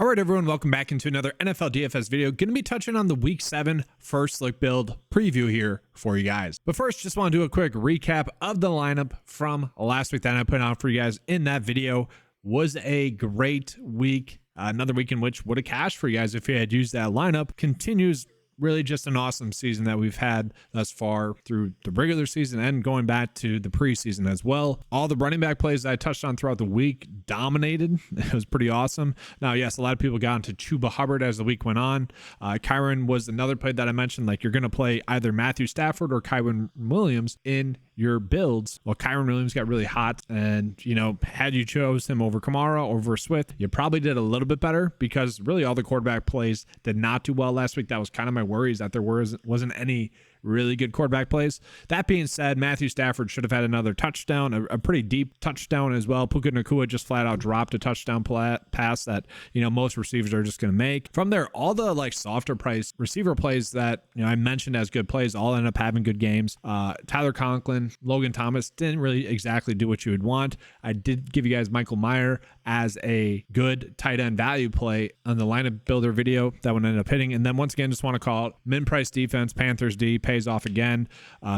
All right, everyone, welcome back into another NFL DFS video. Going to be touching on the Week 7 first look build preview here for you guys. But first, just want to do a quick recap of the lineup from last week that I put out for you guys in that video. Was a great week. Another week in which would have cashed for you guys if you had used that lineup. Continues really just an awesome season that we've had thus far through the regular season and going back to the preseason as well. All the running back plays that I touched on throughout the week dominated. It was pretty awesome. Now, yes, a lot of people got into Chuba Hubbard as the week went on. Kyron was another play that I mentioned, like you're going to play either Matthew Stafford or Kyron Williams in your builds. Well, Kyron Williams got really hot, and had you chose him over Kamara, over Swift, you probably did a little bit better because really all the quarterback plays did not do well last week. That was kind of my worries, that there wasn't any really good quarterback plays. That being said, Matthew Stafford should have had another touchdown, a pretty deep touchdown as well. Puka Nacua just flat out dropped a touchdown pass that most receivers are just going to make. From there, all the softer price receiver plays that I mentioned as good plays all end up having good games. Tyler Conklin, Logan Thomas didn't really exactly do what you would want. I did give you guys Michael Mayer as a good tight end value play on the lineup builder video that one ended up hitting. And then once again, just want to call it min price defense, Panthers D pays off again.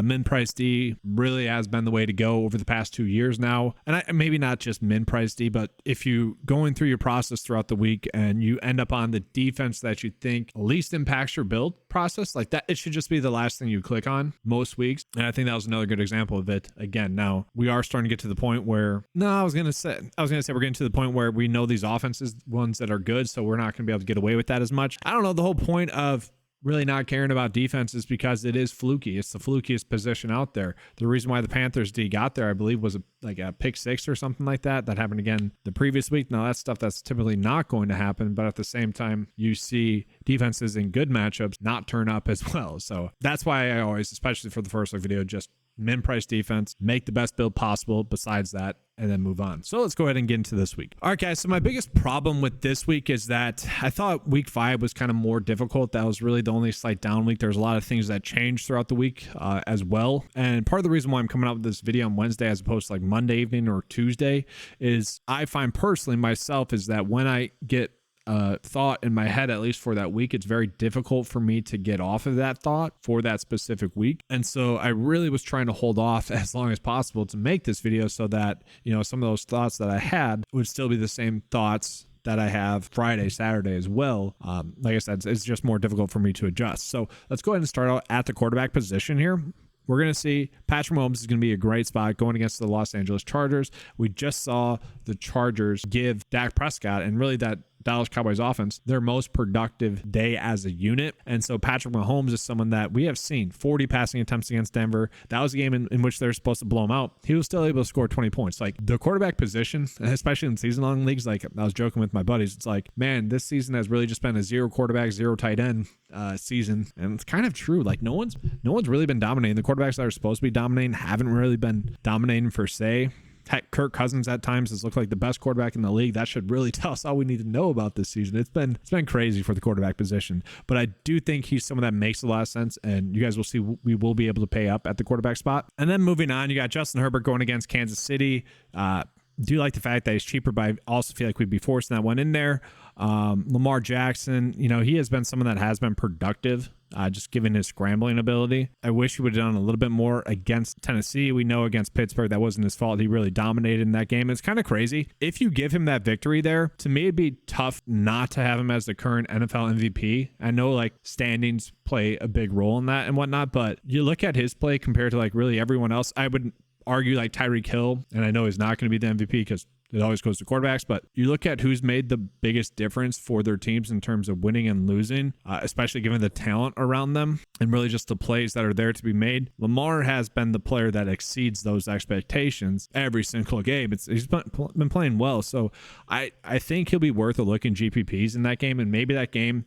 Min price D really has been the way to go over the past 2 years now. And maybe not just min price D, but if you going through your process throughout the week and you end up on the defense that you think least impacts your build process, like that, it should just be the last thing you click on most weeks. And I think that was another good example of it. Again, now we are starting to get to the point where I was gonna say we're getting to the point where we know these offenses, ones that are good, so we're not gonna be able to get away with that as much. I don't know, the whole point of really not caring about defense is because it is fluky. It's the flukiest position out there. The reason why the Panthers D got there, I believe, was a pick six or something like that. That happened again the previous week. Now, that's stuff that's typically not going to happen, but at the same time, you see defenses in good matchups not turn up as well. So that's why I always, especially for the first look video, just min price defense, make the best build possible besides that, and then move on. So let's go ahead and get into this week. All right, guys, so my biggest problem with this week is that I thought week 5 was kind of more difficult. That was really the only slight down week. There's a lot of things that changed throughout the week as well. And part of the reason why I'm coming out with this video on Wednesday as opposed to Monday evening or Tuesday is I find personally myself is that when I get thought in my head, at least for that week, it's very difficult for me to get off of that thought for that specific week. And so I really was trying to hold off as long as possible to make this video so that, some of those thoughts that I had would still be the same thoughts that I have Friday, Saturday as well. Like I said, it's just more difficult for me to adjust. So let's go ahead and start out at the quarterback position here. We're going to see Patrick Mahomes is going to be a great spot going against the Los Angeles Chargers. We just saw the Chargers give Dak Prescott and really that Dallas Cowboys offense their most productive day as a unit. And so Patrick Mahomes is someone that we have seen 40 passing attempts against Denver. That was a game in which they're supposed to blow him out. He was still able to score 20 points. The quarterback position, especially in season-long leagues, I was joking with my buddies. It's man, this season has really just been a zero quarterback, zero tight end season. And it's kind of true. No one's really been dominating. The quarterbacks that are supposed to be dominating haven't really been dominating per se. Heck, Kirk Cousins at times has looked like the best quarterback in the league. That should really tell us all we need to know about this season. It's been crazy for the quarterback position, but I do think he's someone that makes a lot of sense, and you guys will see we will be able to pay up at the quarterback spot. And then moving on, you got Justin Herbert going against Kansas City. Do like the fact that he's cheaper, but I also feel like we'd be forcing that one in there. Lamar Jackson, he has been someone that has been productive. Just given his scrambling ability. I wish he would have done a little bit more against Tennessee. We know against Pittsburgh, that wasn't his fault. He really dominated in that game. It's kind of crazy. If you give him that victory there, to me, it'd be tough not to have him as the current NFL MVP. I know standings play a big role in that and whatnot, but you look at his play compared to really everyone else, I would argue Tyreek Hill, and I know he's not going to be the MVP because it always goes to quarterbacks, but you look at who's made the biggest difference for their teams in terms of winning and losing, especially given the talent around them and really just the plays that are there to be made. Lamar has been the player that exceeds those expectations every single game. He's been playing well. So I think he'll be worth a look in GPPs in that game. And maybe that game,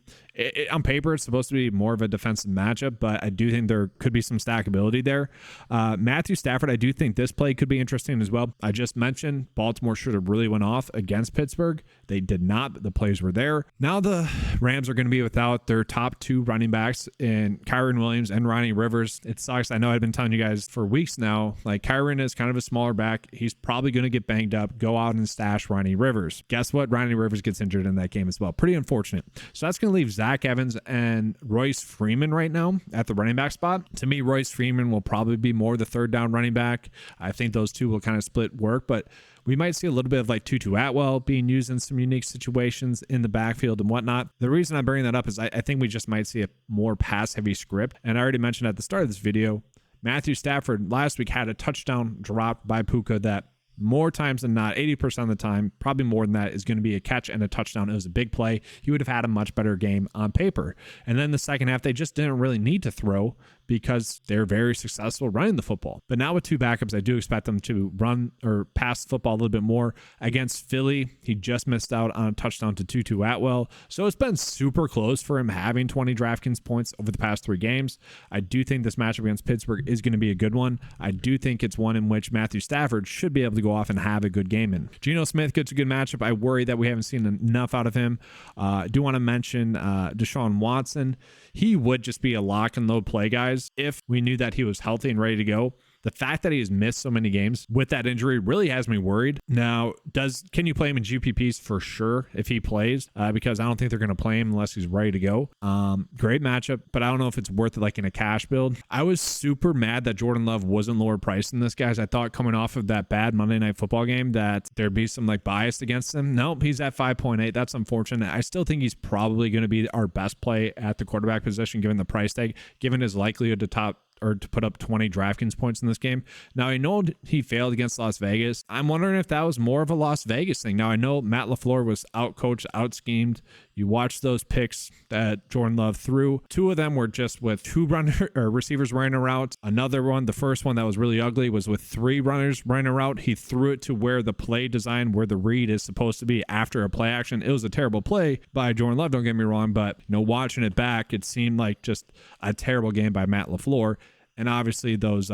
on paper, it's supposed to be more of a defensive matchup, but I do think there could be some stackability there. Matthew Stafford, I do think this play could be interesting as well. I just mentioned Baltimore should should have really went off against Pittsburgh. They did not. The plays were there. Now the Rams are going to be without their top 2 running backs in Kyren Williams and Ronnie Rivers. It sucks. I know I've been telling you guys for weeks now, like Kyren is kind of a smaller back. He's probably going to get banged up. Go out and stash Ronnie Rivers. Guess what? Ronnie Rivers gets injured in that game as well. Pretty unfortunate. So that's going to leave Zach Evans and Royce Freeman right now at the running back spot. To me, Royce Freeman will probably be more the third down running back. I think those two will kind of split work, but we might see a little bit of like Tutu Atwell being used in some unique situations in the backfield and whatnot. The reason I'm bringing that up is I think we just might see a more pass-heavy script. And I already mentioned at the start of this video, Matthew Stafford last week had a touchdown dropped by Puka that more times than not, 80% of the time, probably more than that, is going to be a catch and a touchdown. It was a big play. He would have had a much better game on paper. And then the second half, they just didn't really need to throw because they're very successful running the football. But now with 2 backups, I do expect them to run or pass the football a little bit more. Against Philly, he just missed out on a touchdown to Tutu Atwell. So it's been super close for him having 20 DraftKings points over the past 3 games. I do think this matchup against Pittsburgh is going to be a good one. I do think it's one in which Matthew Stafford should be able to go off and have a good game in. Geno Smith gets a good matchup. I worry that we haven't seen enough out of him. I do want to mention Deshaun Watson. He would just be a lock and load play, guys, if we knew that he was healthy and ready to go. The fact that he has missed so many games with that injury really has me worried. Now, can you play him in GPPs? For sure if he plays, because I don't think they're going to play him unless he's ready to go. Great matchup, but I don't know if it's worth it like in a cash build. I was super mad that Jordan Love wasn't lower priced than this, guys. I thought coming off of that bad Monday Night Football game that there'd be some like bias against him. Nope, he's at 5.8. That's unfortunate. I still think he's probably going to be our best play at the quarterback position given the price tag, given his likelihood to put up 20 DraftKings points in this game. Now, I know he failed against Las Vegas. I'm wondering if that was more of a Las Vegas thing. Now, I know Matt LaFleur was out-coached, out-schemed. You watch those picks that Jordan Love threw. 2 of them were just with 2 receivers running a route. Another one, the first one that was really ugly, was with 3 runners running a route. He threw it to where the play design, where the read is supposed to be after a play action. It was a terrible play by Jordan Love, don't get me wrong, but watching it back, it seemed like just a terrible game by Matt LaFleur. And obviously those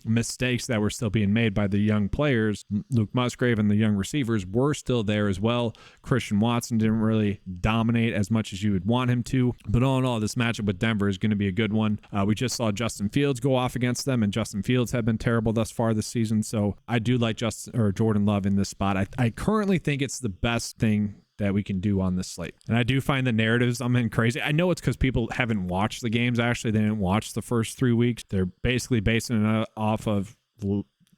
mistakes that were still being made by the young players, Luke Musgrave and the young receivers, were still there as well. Christian Watson didn't really dominate as much as you would want him to. But all in all, this matchup with Denver is going to be a good one. We just saw Justin Fields go off against them, and Justin Fields have been terrible thus far this season. So I do like Jordan Love in this spot. I currently think it's the best thing that we can do on this slate. And I do find the narratives I'm in crazy. I know it's because people haven't watched the games. Actually, they didn't watch the first 3 weeks. They're basically basing it off of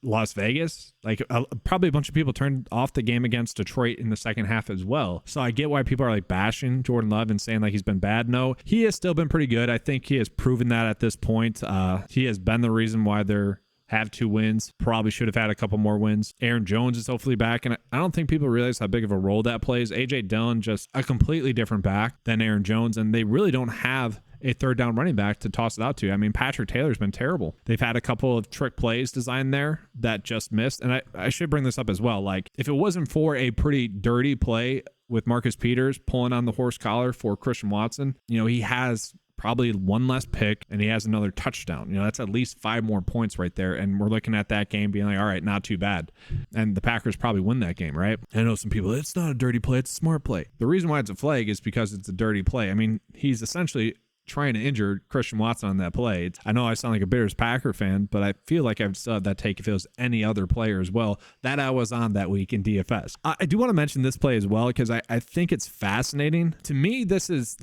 Las Vegas. Like probably a bunch of people turned off the game against Detroit in the second half as well. So I get why people are like bashing Jordan Love and saying like he's been bad. No, he has still been pretty good. I think he has proven that at this point. He has been the reason why they're have 2 wins. Probably should have had a couple more wins. Aaron Jones is hopefully back, and I don't think people realize how big of a role that plays. A.J. Dillon, just a completely different back than Aaron Jones, and they really don't have a third down running back to toss it out to. I mean, Patrick Taylor's been terrible. They've had a couple of trick plays designed there that just missed, and I should bring this up as well. Like, if it wasn't for a pretty dirty play with Marcus Peters pulling on the horse collar for Christian Watson, he has probably 1 less pick, and he has another touchdown. That's at least 5 more points right there. And we're looking at that game being like, all right, not too bad. And the Packers probably win that game, right? I know some people, it's not a dirty play, it's a smart play. The reason why it's a flag is because it's a dirty play. I mean, he's essentially trying to injure Christian Watson on that play. I know I sound like a bitter Packer fan, but I feel like I would still have that take if it was any other player as well that I was on that week in DFS. I do want to mention this play as well because I think it's fascinating. To me, this is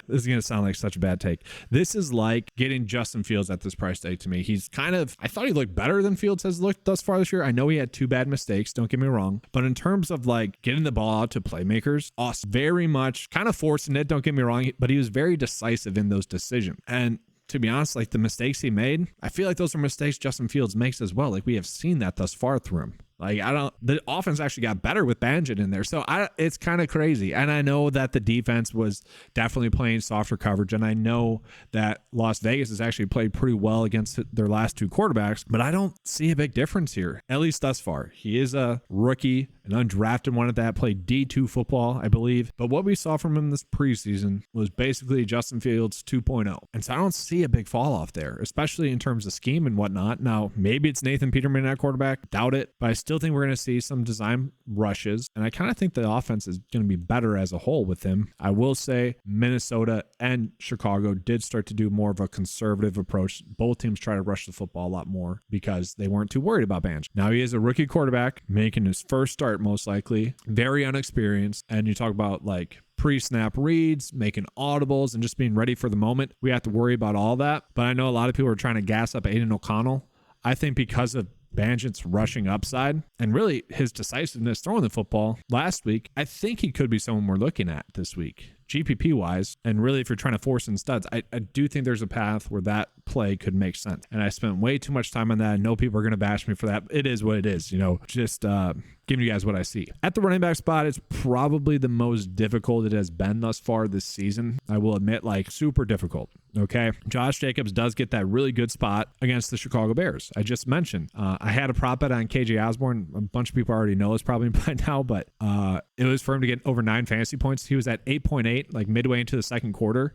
going to sound like such a bad take. This is like getting Justin Fields at this price tag to me. He's I thought he looked better than Fields has looked thus far this year. I know he had 2 bad mistakes, don't get me wrong, but in terms of like getting the ball out to playmakers, very much kind of forcing it, don't get me wrong, but he was very decisive in those decisions. And to be honest, like the mistakes he made, I feel like those are mistakes Justin Fields makes as well. Like we have seen that thus far through him. Like the offense actually got better with Banjan in there. So it's kind of crazy. And I know that the defense was definitely playing softer coverage. And I know that Las Vegas has actually played pretty well against their last 2 quarterbacks, but I don't see a big difference here, at least thus far. He is a rookie, an undrafted one at that, played D2 football, I believe. But what we saw from him this preseason was basically Justin Fields 2.0. And so I don't see a big fall off there, especially in terms of scheme and whatnot. Now, maybe it's Nathan Peterman at quarterback. Doubt it. But I still Still think we're going to see some design rushes, and I kind of think the offense is going to be better as a whole with him. I will say Minnesota and Chicago did start to do more of a conservative approach. Both teams try to rush the football a lot more because they weren't too worried about Banj. Now he is a rookie quarterback making his first start, most likely, very unexperienced, and you talk about like pre-snap reads, making audibles, and just being ready for the moment. We have to worry about all that. But I know a lot of people are trying to gas up Aiden O'Connell. I think because of Banjit's rushing upside and really his decisiveness throwing the football last week, I think he could be someone we're looking at this week. GPP wise, and really if you're trying to force in studs, I do think there's a path where that play could make sense. And I spent way too much time on that. I know people are going to bash me for that. It is what it is, just giving you guys what I see. At the running back spot, it's probably the most difficult it has been thus far this season. I will admit, like, super difficult. Okay. Josh Jacobs does get that really good spot against the Chicago Bears. I just mentioned, I had a prop bet on KJ Osborne. A bunch of people already know this probably by now, but it was for him to get over 9 fantasy points. He was at 8.8, like midway into the second quarter.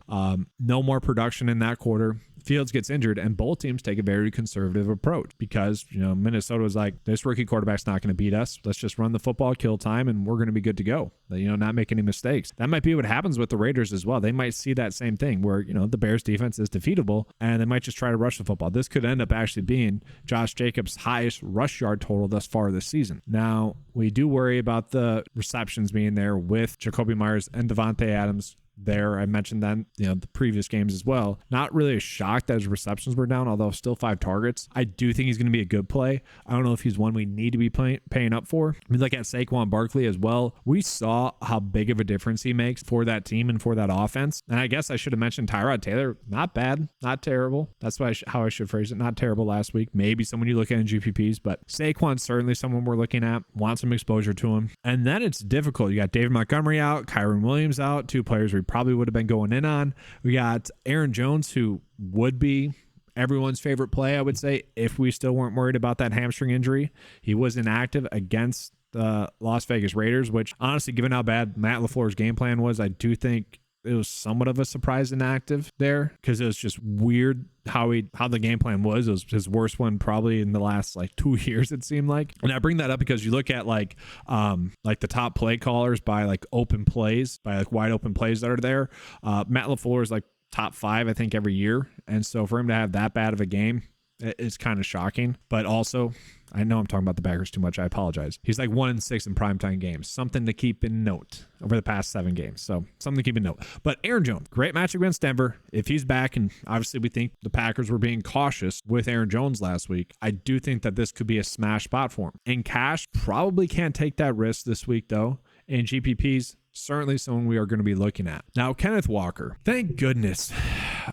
No more production in that quarter. Fields gets injured, and both teams take a very conservative approach because, Minnesota was like, this rookie quarterback's not going to beat us. Let's just run the football, kill time, and we're going to be good to go. Not make any mistakes. That might be what happens with the Raiders as well. They might see that same thing where, the Bears defense is defeatable, and they might just try to rush the football. This could end up actually being Josh Jacobs' highest rush yard total thus far this season. Now, we do worry about the receptions being there with Jacoby Myers and Devontae Adams there. I mentioned that, the previous games as well. Not really a shock that his receptions were down, although still 5 targets. I do think he's going to be a good play. I don't know if he's one we need to be paying up for. I mean, look at Saquon Barkley as well. We saw how big of a difference he makes for that team and for that offense. And I guess I should have mentioned Tyrod Taylor. Not bad, not terrible. That's how I should phrase it. Not terrible last week. Maybe someone you look at in GPPs, but Saquon's certainly someone we're looking at. Want some exposure to him. And then it's difficult. You got David Montgomery out, Kyron Williams out, 2 players we probably would have been going in on. We got Aaron Jones, who would be everyone's favorite play, I would say, if we still weren't worried about that hamstring injury. He was inactive against the Las Vegas Raiders, which honestly, given how bad Matt LaFleur's game plan was, I do think it was somewhat of a surprise inactive there because it was just weird how the game plan was. It was his worst one probably in the last 2 years, it seemed like. And I bring that up because you look at the top play callers by open plays, by wide open plays that are there. Matt LaFleur is top 5, I think, every year. And so for him to have that bad of a game, it's kind of shocking. But also, I know I'm talking about the Packers too much. I apologize. He's 1-6 in primetime games. Something to keep in note over the past 7 games. So something to keep in note. But Aaron Jones, great match against Denver. If he's back, and obviously we think the Packers were being cautious with Aaron Jones last week, I do think that this could be a smash spot for him. In cash, probably can't take that risk this week though. In GPPs, certainly someone we are going to be looking at. Now, Kenneth Walker. Thank goodness.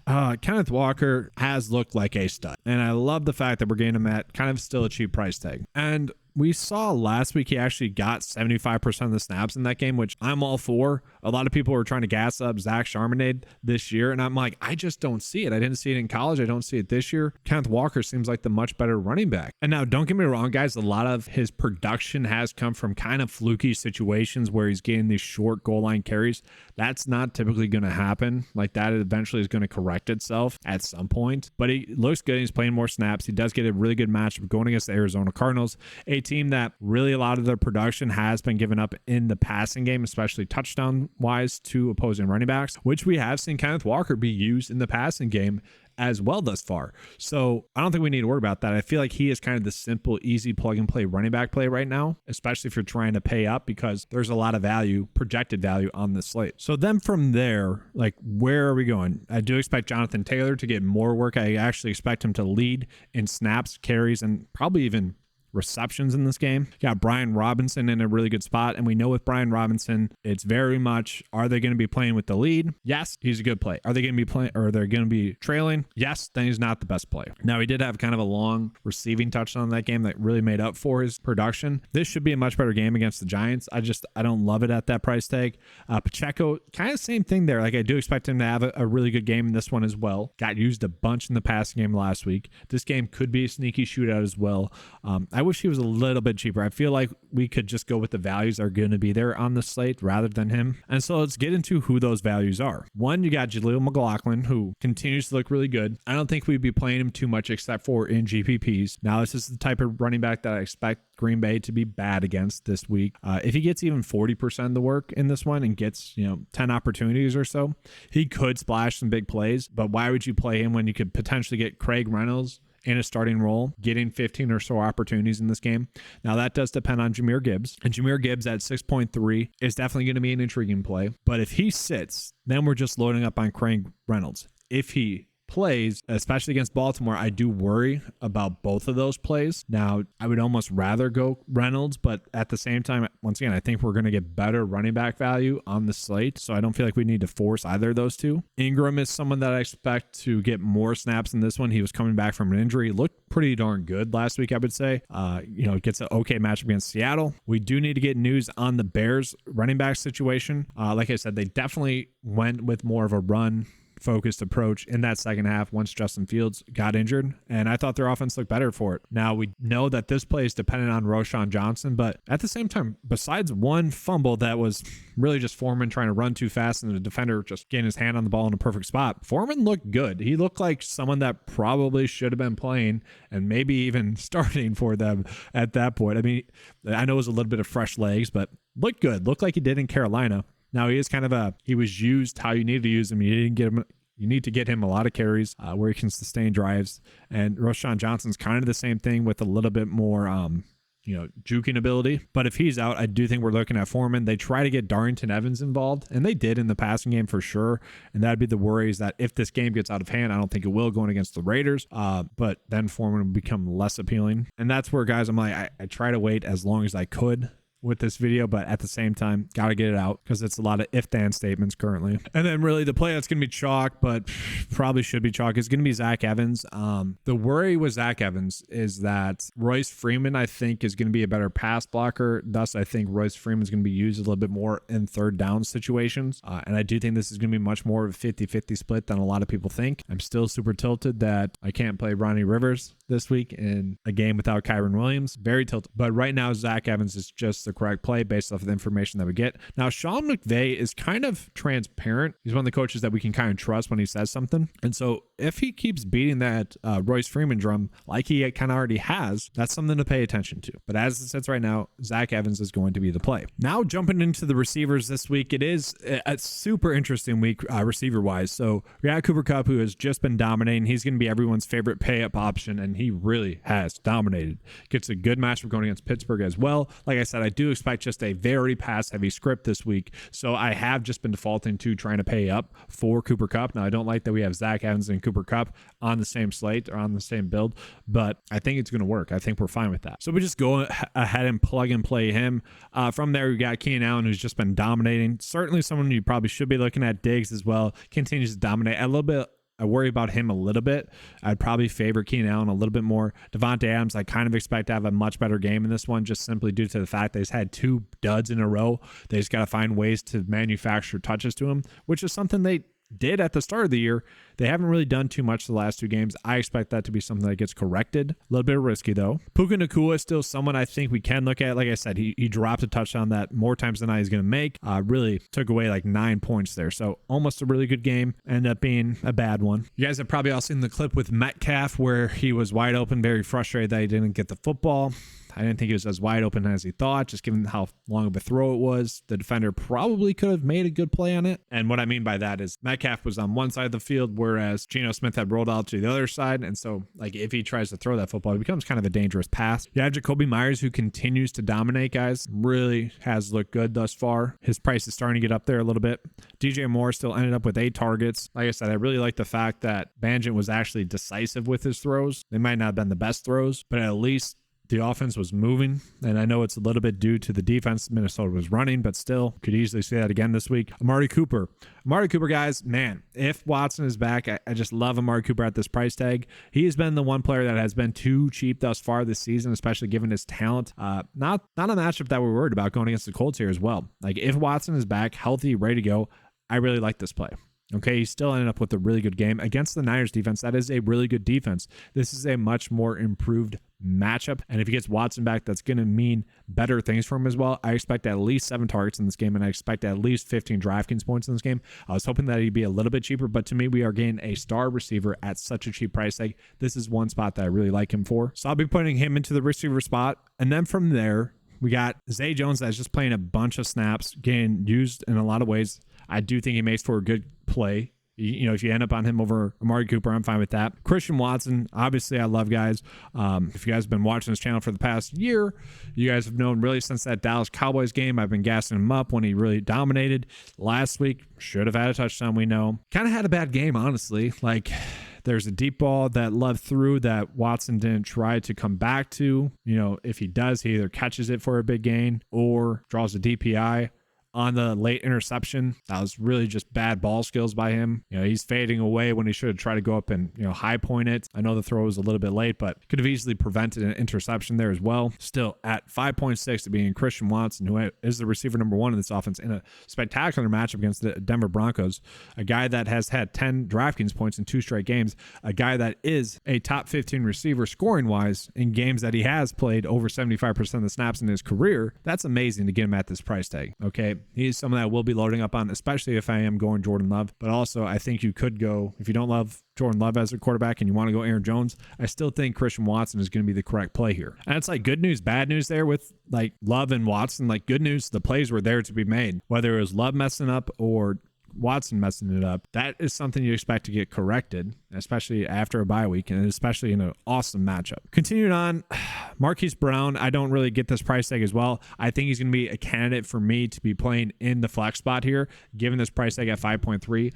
Kenneth Walker has looked like a stud. And I love the fact that we're getting him at kind of still a cheap price tag. And we saw last week he actually got 75% of the snaps in that game, which I'm all for. A lot of people were trying to gas up Zach Charbonnet this year, and I'm like, I just don't see it. I didn't see it in college. I don't see it this year. Kenneth Walker seems like the much better running back. And now, don't get me wrong, guys, a lot of his production has come from kind of fluky situations where he's getting these short goal line carries. That's not typically going to happen. That eventually is going to correct itself at some point. But he looks good. He's playing more snaps. He does get a really good matchup going against the Arizona Cardinals, a team that really a lot of their production has been given up in the passing game, especially touchdown wise to opposing running backs, which we have seen Kenneth Walker be used in the passing game as well thus far. So I don't think we need to worry about that. I feel like he is kind of the simple, easy plug and play running back play right now, especially if you're trying to pay up because there's a lot of value, projected value on the slate. So then from there, where are we going? I do expect Jonathan Taylor to get more work. I actually expect him to lead in snaps, carries, and probably even receptions in this game. Got Brian Robinson in a really good spot, and we know with Brian Robinson, it's very much, are they going to be playing with the lead? Yes, he's a good play. Are they going to be playing, or they're going to be trailing? Yes, then he's not the best player. Now, he did have kind of a long receiving touchdown in that game that really made up for his production. This should be a much better game against the Giants. I don't love it at that price tag. Pacheco, kind of same thing there. I do expect him to have a really good game in this one as well. Got used a bunch in the passing game last week. This game could be a sneaky shootout as well. I I wish he was a little bit cheaper. I feel like we could just go with the values that are going to be there on the slate rather than him. And so let's get into who those values are. One, you got Jaleel McLaughlin, who continues to look really good. I don't think we'd be playing him too much except for in GPPs. Now, this is the type of running back that I expect Green Bay to be bad against this week. If he gets even 40% of the work in this one and gets, 10 opportunities or so, he could splash some big plays. But why would you play him when you could potentially get Craig Reynolds in a starting role, getting 15 or so opportunities in this game? Now, that does depend on Jahmyr Gibbs. And Jahmyr Gibbs at 6.3 is definitely going to be an intriguing play. But if he sits, then we're just loading up on Craig Reynolds. If he plays, especially against Baltimore, I do worry about both of those plays. Now, I would almost rather go Reynolds, but at the same time, once again, I think we're going to get better running back value on the slate, so I don't feel like we need to force either of those two. Ingram is someone that I expect to get more snaps in this one. He was coming back from an injury, looked pretty darn good last week, I would say. Gets an okay matchup against Seattle. We do need to get news on the Bears running back situation. Like I said, they definitely went with more of a run focused approach in that second half once Justin Fields got injured, and I thought their offense looked better for it. Now, we know that this play is dependent on Roschon Johnson, but at the same time, besides one fumble that was really just Foreman trying to run too fast and the defender just getting his hand on the ball in a perfect spot, Foreman looked good. He looked like someone that probably should have been playing and maybe even starting for them at that point. I mean, I know it was a little bit of fresh legs, but looked good. Looked like he did in Carolina. Now, he is he was used how you needed to use him. You didn't get him. You need to get him a lot of carries where he can sustain drives. And Roschon Johnson's kind of the same thing with a little bit more, juking ability. But if he's out, I do think we're looking at Foreman. They try to get Darrington Evans involved, and they did in the passing game for sure. And that'd be the worry is that if this game gets out of hand, I don't think it will going against the Raiders, but then Foreman will become less appealing. And that's where, guys, I'm like, I try to wait as long as I could with this video, but at the same time, gotta get it out because it's a lot of if-then statements currently. And then really the play that's gonna be chalk, but probably should be chalk, is gonna be Zach Evans. The worry with Zach Evans is that Royce Freeman, I think, is gonna be a better pass blocker. Thus, I think Royce Freeman is gonna be used a little bit more in third down situations. And I do think this is gonna be much more of a 50-50 split than a lot of people think. I'm still super tilted that I can't play Ronnie Rivers this week in a game without Kyron Williams. Very tilted. But right now, Zach Evans is just the correct play based off of the information that we get. Now, Sean McVay is kind of transparent. He's one of the coaches that we can kind of trust when he says something. And so if he keeps beating that Royce Freeman drum like he kind of already has, that's something to pay attention to. But as it sits right now, Zach Evans is going to be the play. Now, jumping into the receivers this week, it is a super interesting week receiver-wise. So we got Cooper Kupp, who has just been dominating. He's going to be everyone's favorite pay-up option, and he really has dominated. Gets a good matchup going against Pittsburgh as well. Like I said, I do expect just a very pass-heavy script this week, so I have just been defaulting to trying to pay up for Cooper Kupp. Now, I don't like that we have Zach Evans and Cooper Kupp on the same slate or on the same build, but I think it's going to work. I think we're fine with that. So we just go ahead and plug and play him. From there, we got Keenan Allen, who's just been dominating. Certainly someone you probably should be looking at. Diggs as well continues to dominate a little bit. I worry about him a little bit. I'd probably favor Keenan Allen a little bit more. Devontae Adams, I kind of expect to have a much better game in this one, just simply due to the fact that he's had 2 duds in a row. They just got to find ways to manufacture touches to him, which is something they did at the start of the year. They haven't really done too much the last 2 games. I expect that to be something that gets corrected. A little bit risky, though. Puka Nacua is still someone I think we can look at. Like I said, he dropped a touchdown that more times than he's going to make. Really took away like 9 points there. So almost a really good game. Ended up being a bad one. You guys have probably all seen the clip with Metcalf where he was wide open, very frustrated that he didn't get the football. I didn't think he was as wide open as he thought, just given how long of a throw it was. The defender probably could have made a good play on it. And what I mean by that is Metcalf was on one side of the field, whereas Geno Smith had rolled out to the other side. And so, like, if he tries to throw that football, it becomes kind of a dangerous pass. You have Jacoby Myers, who continues to dominate, guys. Really has looked good thus far. His price is starting to get up there a little bit. DJ Moore still ended up with 8 targets. Like I said, I really like the fact that Banjan was actually decisive with his throws. They might not have been the best throws, but at least the offense was moving, and I know it's a little bit due to the defense Minnesota was running, but still could easily say that again this week. Amari Cooper, guys, man, if Watson is back, I just love Amari Cooper at this price tag. He has been the one player that has been too cheap thus far this season, especially given his talent. Not a matchup that we're worried about going against the Colts here as well. Like, if Watson is back, healthy, ready to go, I really like this play. Okay, he still ended up with a really good game against the Niners defense. That is a really good defense. This is a much more improved matchup, and if he gets Watson back, that's going to mean better things for him as well. I expect at least 7 targets in this game, and I expect at least 15 DraftKings points in this game. I was hoping that he'd be a little bit cheaper, but to me, we are getting a star receiver at such a cheap price tag. This is one spot that I really like him for, so I'll be putting him into the receiver spot. And then from there, we got Zay Jones that's just playing a bunch of snaps, getting used in a lot of ways. I do think he makes for a good play. You know, if you end up on him over Amari Cooper, I'm fine with that. Christian Watson, obviously I love guys. If you guys have been watching this channel for the past year, you guys have known really since that Dallas Cowboys game, I've been gassing him up when he really dominated. Last week, should have had a touchdown, we know. Kind of had a bad game, honestly. Like, there's a deep ball that Love threw that Watson didn't try to come back to. You know, if he does, he either catches it for a big gain or draws a DPI. On the late interception, that was really just bad ball skills by him. You know, he's fading away when he should have tried to go up and, you know, high point it. I know the throw was a little bit late, but could have easily prevented an interception there as well. Still at 5.6 to being Christian Watson, who is the receiver number 1 in this offense in a spectacular matchup against the Denver Broncos. A guy that has had 10 DraftKings points in 2 straight games. A guy that is a top 15 receiver scoring wise in games that he has played over 75% of the snaps in his career. That's amazing to get him at this price tag. Okay. He's someone that I will be loading up on, especially if I am going Jordan Love. But also, I think you could go, if you don't love Jordan Love as a quarterback and you want to go Aaron Jones, I still think Christian Watson is going to be the correct play here. And it's like good news, bad news there with like Love and Watson. Like good news, the plays were there to be made. Whether it was Love messing up or Watson messing it up, that is something you expect to get corrected, especially after a bye week and especially in an awesome matchup. Continuing on, Marquise Brown, I don't really get this price tag as well. I think he's going to be a candidate for me to be playing in the flex spot here, given this price tag at 5.3.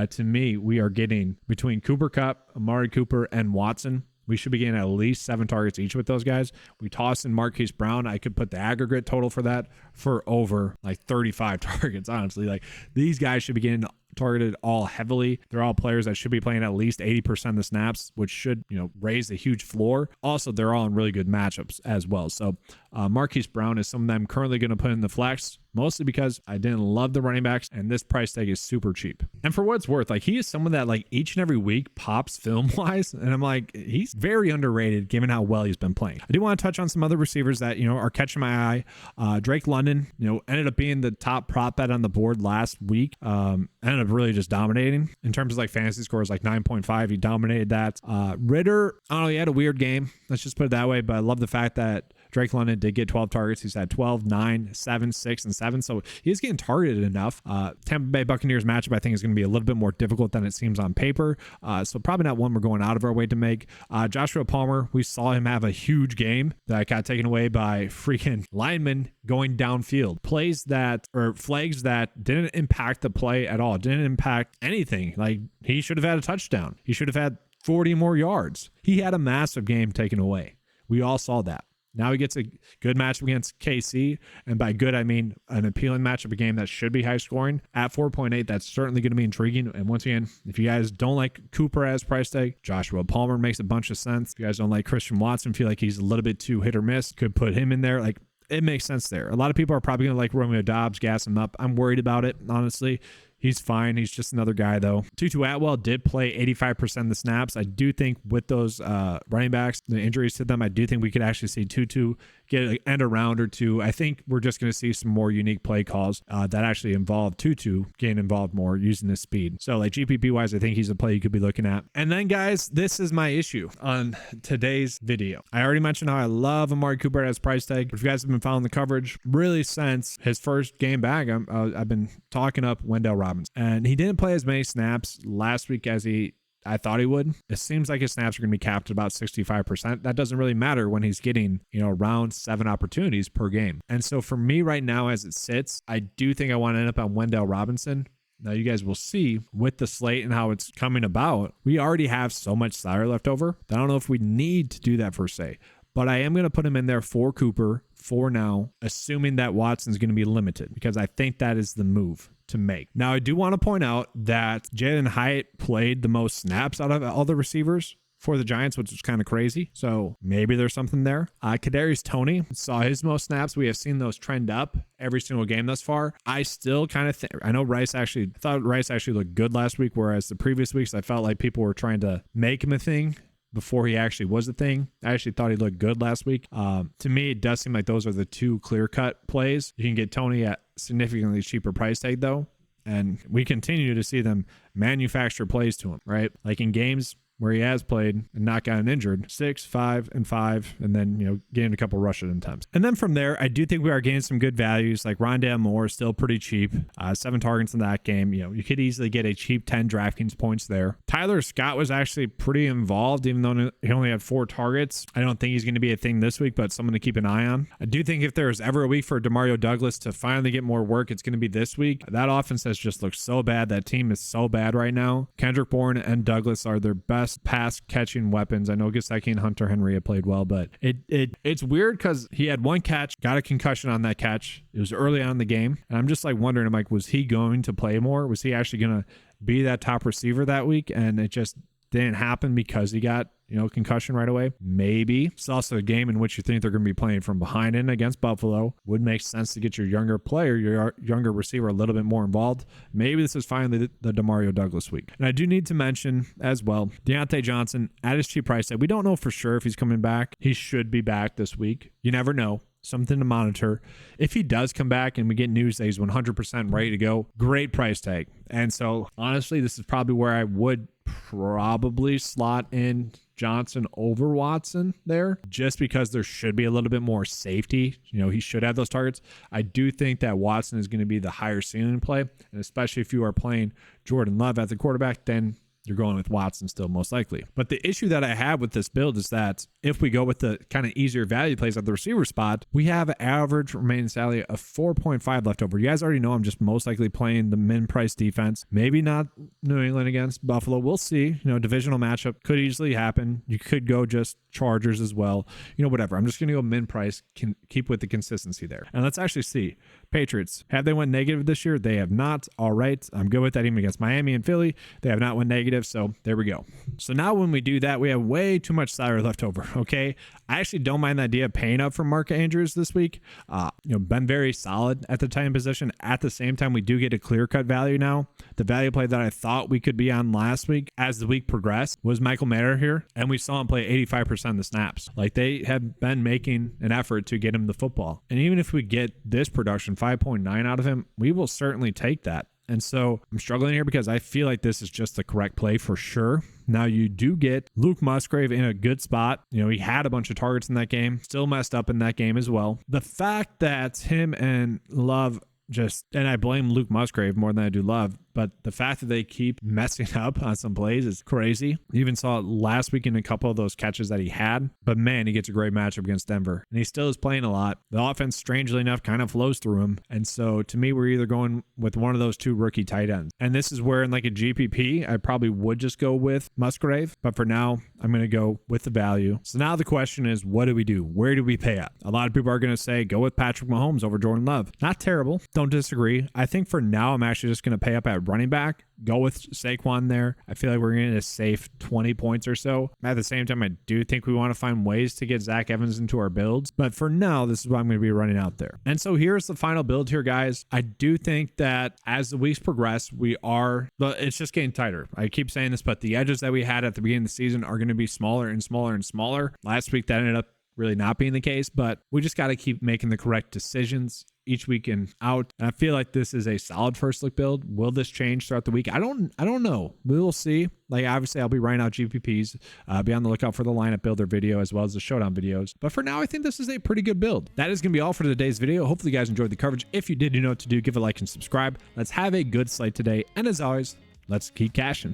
To me, we are getting between Cooper Kupp, Amari Cooper, and Watson. We should be getting at least 7 targets each with those guys. We toss in Marquise Brown. I could put the aggregate total for that for over like 35 targets, honestly. Like these guys should be getting targeted all heavily. They're all players that should be playing at least 80% of the snaps, which should, you know, raise a huge floor. Also, they're all in really good matchups as well. So Marquise Brown is someone that I'm currently going to put in the flex, mostly because I didn't love the running backs and this price tag is super cheap. And for what it's worth, like he is someone that like each and every week pops film wise. And I'm like, he's very underrated given how well he's been playing. I do want to touch on some other receivers that, you know, are catching my eye. Drake London, you know, ended up being the top prop bet on the board last week. Ended up really just dominating in terms of like fantasy scores, like 9.5. He dominated that. Ritter, I don't know, he had a weird game. Let's just put it that way. But I love the fact that Drake London did get 12 targets. He's had 12, 9, 7, 6, and 7. So he's getting targeted enough. Tampa Bay Buccaneers matchup, I think, is going to be a little bit more difficult than it seems on paper. So probably not one we're going out of our way to make. Joshua Palmer, we saw him have a huge game that got taken away by freaking linemen going downfield. Plays that, or flags that didn't impact the play at all. Didn't impact anything. Like he should have had a touchdown. He should have had 40 more yards. He had a massive game taken away. We all saw that. Now he gets a good matchup against KC, and by good, I mean an appealing matchup, a game that should be high scoring. At 4.8, that's certainly going to be intriguing. And once again, if you guys don't like Cooper as price tag, Joshua Palmer makes a bunch of sense. If you guys don't like Christian Watson, feel like he's a little bit too hit or miss, could put him in there. Like it makes sense there. A lot of people are probably going to like Romeo Doubs, gas him up. I'm worried about it, honestly. He's fine. He's just another guy, though. Tutu Atwell did play 85% of the snaps. I do think with those running backs, the injuries to them, I do think we could actually see Tutu get an end around or two. I think we're just going to see some more unique play calls that actually involve Tutu getting involved more using his speed. So like GPP wise, I think he's a play you could be looking at. And then guys, this is my issue on today's video. I already mentioned how I love Amari Cooper as price tag. If you guys have been following the coverage, really since his first game back, I've been talking up Wendell Robinson. And he didn't play as many snaps last week as I thought he would. It seems like his snaps are going to be capped at about 65%. That doesn't really matter when he's getting, you know, around 7 opportunities per game. And so for me right now, as it sits, I do think I want to end up on Wendell Robinson. Now you guys will see with the slate and how it's coming about, we already have so much salary left over that I don't know if we need to do that per se. But I am going to put him in there for Cooper for now, assuming that Watson's going to be limited, because I think that is the move to make. Now, I do want to point out that Jalen Hyatt played the most snaps out of all the receivers for the Giants, which is kind of crazy. So maybe there's something there. Kadarius Toney saw his most snaps. We have seen those trend up every single game thus far. I still kind of think, I know thought Rice actually looked good last week, whereas the previous weeks I felt like people were trying to make him a thing before he actually was a thing. I actually thought he looked good last week. To me, it does seem like those are the two clear-cut plays. You can get Toney at significantly cheaper price tag though, and we continue to see them manufacture plays to him, right? Like in games where he has played and not gotten injured, 6, 5, and 5, and then, gained a couple rushing attempts. And then from there, I do think we are getting some good values. Like Rondale Moore is still pretty cheap. 7 targets in that game. You could easily get a cheap 10 DraftKings points there. Tyler Scott was actually pretty involved, even though he only had 4 targets. I don't think he's going to be a thing this week, but someone to keep an eye on. I do think if there's ever a week for Demario Douglas to finally get more work, it's going to be this week. That offense has just looked so bad. That team is so bad right now. Kendrick Bourne and Douglas are their best pass catching weapons. I know Gesicki and Hunter Henry have played well, but it's weird because he had 1 catch, got a concussion on that catch. It was early on in the game, and I'm just like wondering, was he going to play more? Was he actually going to be that top receiver that week? And it just didn't happen because he got concussion right away. Maybe it's also a game in which you think they're going to be playing from behind in against Buffalo. Would make sense to get your younger player, your younger receiver, a little bit more involved. Maybe this is finally the Demario Douglas week. And I do need to mention as well, Deontay Johnson at his cheap price tag. We don't know for sure if he's coming back. He should be back this week. You never know. Something to monitor. If he does come back and we get news that he's 100% ready to go, great price tag. And so honestly, this is probably where I would probably slot in Johnson over Watson there, just because there should be a little bit more safety. He should have those targets. I do think that Watson is going to be the higher ceiling play, and especially if you are playing Jordan Love at the quarterback, then you're going with Watson still most likely. But the issue that I have with this build is that if we go with the kind of easier value plays at the receiver spot, we have an average remaining salary of 4.5 left over. You guys already know I'm just most likely playing the min price defense. Maybe not New England against Buffalo. We'll see. Divisional matchup could easily happen. You could go just Chargers as well. Whatever. I'm just going to go min price, can keep with the consistency there. And let's actually see. Patriots, have they went negative this year? They have not. All right. I'm good with that. Even against Miami and Philly, they have not went negative. So there we go. So now when we do that, we have way too much salary left over. Okay. I actually don't mind the idea of paying up for Mark Andrews this week. Been very solid at the tight end position. At the same time, we do get a clear cut value now. The value play that I thought we could be on last week as the week progressed was Michael Mayer here. And we saw him play 85% of the snaps. Like they have been making an effort to get him the football. And even if we get this production, 5.9 out of him, we will certainly take that. And so I'm struggling here because I feel like this is just the correct play for sure. Now you do get Luke Musgrave in a good spot. He had a bunch of targets in that game, still messed up in that game as well. The fact that him and Love and I blame Luke Musgrave more than I do Love, but the fact that they keep messing up on some plays is crazy. You even saw it last week in a couple of those catches that he had, but man, he gets a great matchup against Denver, and he still is playing a lot. The offense, strangely enough, kind of flows through him, and so to me, we're either going with one of those 2 rookie tight ends, and this is where in like a GPP, I probably would just go with Musgrave, but for now, I'm going to go with the value. So now the question is, what do we do? Where do we pay up? A lot of people are going to say, go with Patrick Mahomes over Jordan Love. Not terrible. Don't disagree. I think for now, I'm actually just going to pay up at running back. Go with Saquon there. I feel like we're going to save 20 points or so. At the same time, I do think we want to find ways to get Zach Evans into our builds. But for now, this is what I'm going to be running out there. And so here's the final build here, guys. I do think that as the weeks progress, it's just getting tighter. I keep saying this, but the edges that we had at the beginning of the season are going to be smaller and smaller and smaller. Last week, that ended up really not being the case, but we just got to keep making the correct decisions each week and out. And I feel like this is a solid first look build. Will this change throughout the week? I don't know. We will see. Like obviously I'll be writing out GPPs. Be on the lookout for the lineup builder video as well as the showdown videos. But for now, I think this is a pretty good build. That is going to be all for today's video. Hopefully you guys enjoyed the coverage. If you did, you know what to do. Give a like and subscribe. Let's have a good slate today. And as always, let's keep cashing.